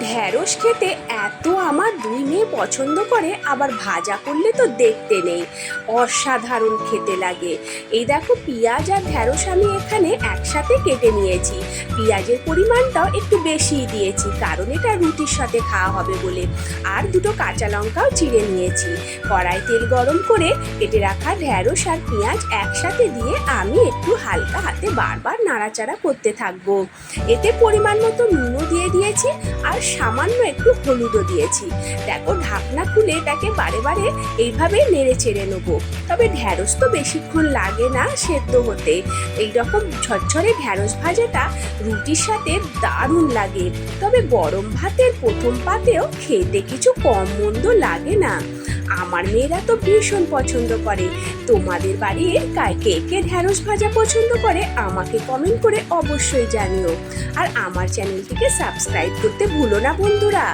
ঢ্যাঁড়স খেতে এত আমার দুই মেয়ে পছন্দ করে, আবার ভাজা করলে তো দেখতে নেই, অসাধারণ খেতে লাগে। এই দেখো, পেঁয়াজ আর ঢ্যাঁড়স আমি এখানে একসাথে কেটে নিয়েছি। পেঁয়াজের পরিমাণটাও একটু বেশিই দিয়েছি, কারণ এটা রুটির সাথে খাওয়া হবে বলে। আর দুটো কাঁচা লঙ্কাও চিড়ে নিয়েছি। কড়াই তেল গরম করে কেটে রাখা ঢ্যাঁড়স আর পেঁয়াজ একসাথে দিয়ে আমি একটু হালকা হাতে বারবার নাড়াচাড়া করতে থাকবো। এতে পরিমাণ মতো নুনও দিয়ে দিয়েছি, আর সামান্য একটু হলুদও দিয়েছি। দেখো, ঢাকনা খুলে এটাকে বারে বারে এইভাবে নেড়ে চেড়ে নেবো। তবে ঢ্যাঁড়স তো বেশিক্ষণ লাগে না সেদ্ধ হতে। এইরকম ঝরঝরে ঢ্যাঁড়স ভাজাটা রুটির সাথে দারুণ লাগে। তবে গরম ভাতের প্রথম পাতেও খেতে কিছু কম মন্দ লাগে না। আমার মেয়েরা তো ভীষণ পছন্দ করে। তোমাদের বাড়ির কে কে ঢ্যাঁড়স ভাজা পছন্দ করে আমাকে কমেন্ট করে অবশ্যই জানিও। আর আমার চ্যানেলটিকে সাবস্ক্রাইব করতে ভুলো না বন্ধুরা।